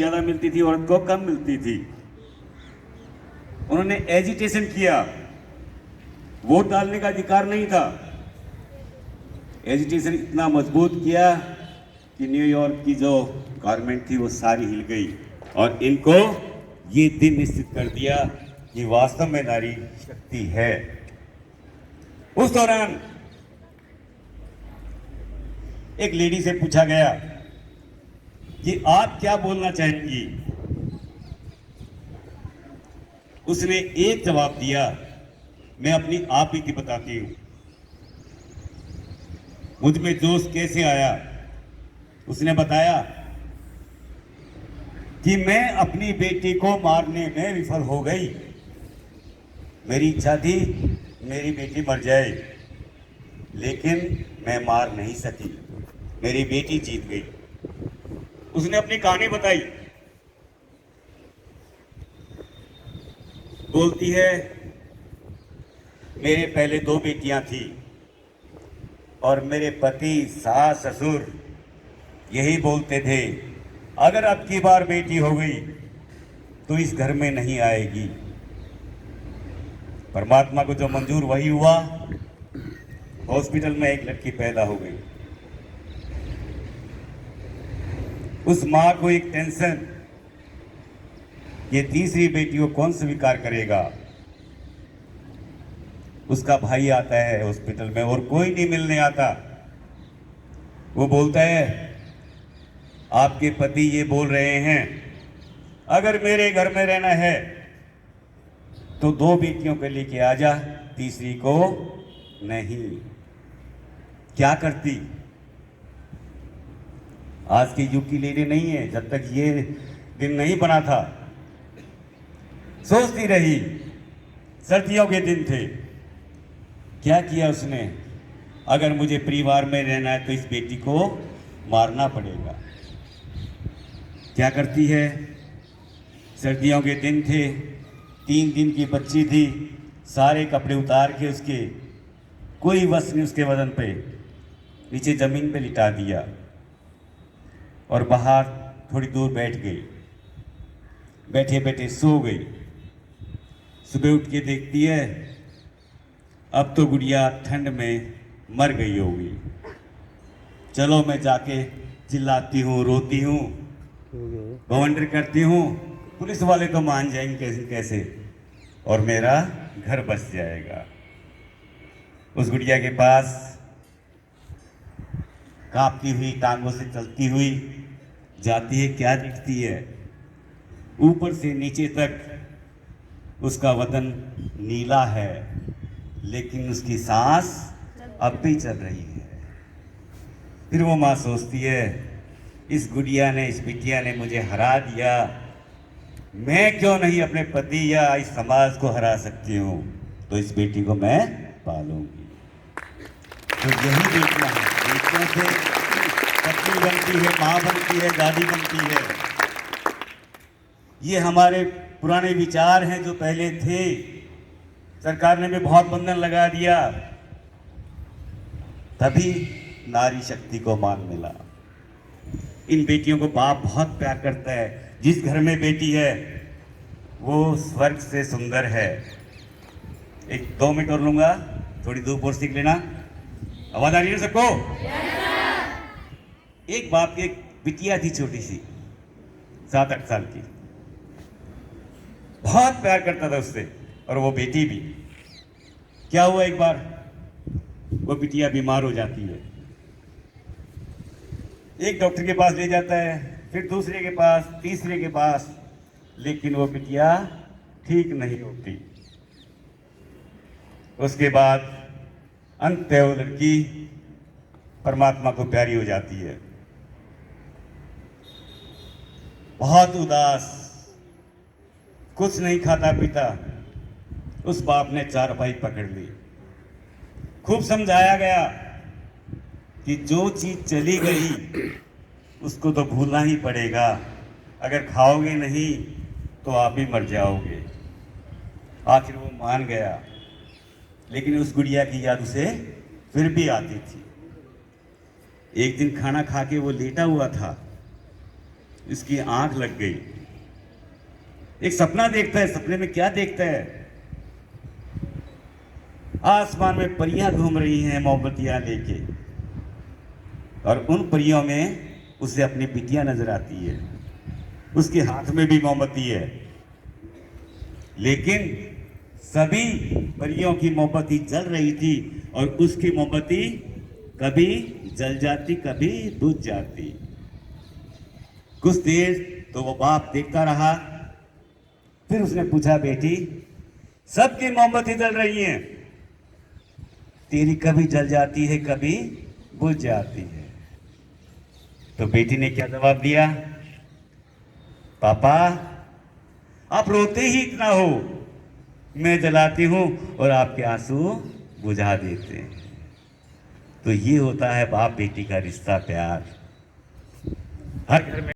ज्यादा मिलती थी, औरत को कम मिलती थी। उन्होंने एजिटेशन किया, वोट डालने का अधिकार नहीं था। एजिटेशन इतना मजबूत किया कि न्यूयॉर्क की जो गवर्नमेंट थी वो सारी हिल गई और इनको ये दिन निश्चित कर दिया कि वास्तव में नारी शक्ति है। उस दौरान एक लेडी से पूछा गया कि आप क्या बोलना चाहेंगी। उसने एक जवाब दिया, मैं अपनी आप ही की बताती हूं। मुझ में जोश कैसे आया? उसने बताया कि मैं अपनी बेटी को मारने में विफल हो गई। मेरी इच्छा थी मेरी बेटी मर जाए, लेकिन मैं मार नहीं सकी, मेरी बेटी जीत गई। उसने अपनी कहानी बताई। बोलती है, मेरे पहले 2 बेटियां थी और मेरे पति, सास, ससुर यही बोलते थे, अगर अब की बार बेटी हो गई तो इस घर में नहीं आएगी। परमात्मा को जो मंजूर वही हुआ। हॉस्पिटल में एक लड़की पैदा हो गई। उस मां को एक टेंशन, ये तीसरी बेटी को कौन स्वीकार करेगा। उसका भाई आता है हॉस्पिटल में और कोई नहीं मिलने आता। वो बोलता है, आपके पति ये बोल रहे हैं अगर मेरे घर में रहना है तो 2 बेटियों को लेके आ जा, तीसरी को नहीं। क्या करती? आज के युग की लेडी नहीं है, जब तक ये दिन नहीं बना था सोचती रही। सर्दियों के दिन थे। क्या किया उसने? अगर मुझे परिवार में रहना है तो इस बेटी को मारना पड़ेगा। क्या करती है? सर्दियों के दिन थे, 3 दिन की बच्ची थी, सारे कपड़े उतार के उसके, कोई वस्त्र नहीं उसके बदन पे, नीचे जमीन पे लिटा दिया और बाहर थोड़ी दूर बैठ गई। बैठे बैठे सो गई। सुबह उठ के देखती है, अब तो गुड़िया ठंड में मर गई होगी। चलो मैं जाके चिल्लाती हूँ, रोती हूँ, बवंडर करती हूँ, पुलिस वाले तो मान जाएंगे कैसे कैसे और मेरा घर बस जाएगा। उस गुड़िया के पास कांपती हुई टांगों से चलती हुई जाती है। क्या दिखती है? ऊपर से नीचे तक उसका बदन नीला है, लेकिन उसकी सांस अब भी चल रही है। फिर वो माँ सोचती है, इस गुड़िया ने, इस बिटिया ने मुझे हरा दिया, मैं क्यों नहीं अपने पति या इस समाज को हरा सकती हूँ, तो इस बेटी को मैं पालूंगी। तो यही बेटियां हैं, बेटियों से पत्नी बनती है, माँ बनती है, दादी बनती है। ये हमारे पुराने विचार हैं जो पहले थे। सरकार ने भी बहुत बंधन लगा दिया, तभी नारी शक्ति को मान मिला। इन बेटियों को बाप बहुत प्यार करता है। जिस घर में बेटी है वो स्वर्ग से सुंदर है। एक 2 मिनट और लूंगा, थोड़ी धूप और सीख लेना। आवाज आ रही है सबको? एक बाप की एक बिटिया थी, छोटी सी, 7-8 साल की। बहुत प्यार करता था उससे और वो बेटी भी। क्या हुआ, एक बार वो बिटिया बीमार हो जाती है। एक डॉक्टर के पास ले जाता है, फिर दूसरे के पास, तीसरे के पास, लेकिन वो बिटिया ठीक नहीं होती। उसके बाद अंत वो लड़की परमात्मा को प्यारी हो जाती है। बहुत उदास, कुछ नहीं खाता पीता। उस बाप ने चारपाई पकड़ ली। खूब समझाया गया कि जो चीज चली गई उसको तो भूलना ही पड़ेगा, अगर खाओगे नहीं तो आप ही मर जाओगे। आखिर वो मान गया, लेकिन उस गुड़िया की याद उसे फिर भी आती थी। एक दिन खाना खा के वो लेटा हुआ था, इसकी आंख लग गई। एक सपना देखता है, सपने में क्या देखता है? आसमान में परियां घूम रही हैं मोमबत्तियां लेके, और उन परियों में उसे अपनी बिटिया नजर आती है। उसके हाथ में भी मोमबत्ती है, लेकिन सभी परियों की मोमबत्ती जल रही थी और उसकी मोमबत्ती कभी जल जाती, कभी बुझ जाती। कुछ देर तो वो बाप देखता रहा, फिर उसने पूछा, बेटी सबकी मोमबत्ती जल रही है, तेरी कभी जल जाती है, कभी बुझ जाती है। तो बेटी ने क्या जवाब दिया? पापा आप रोते ही इतना हो, मैं जलाती हूं और आपके आंसू बुझा देते हैं। तो ये होता है बाप बेटी का रिश्ता, प्यार। हर घर में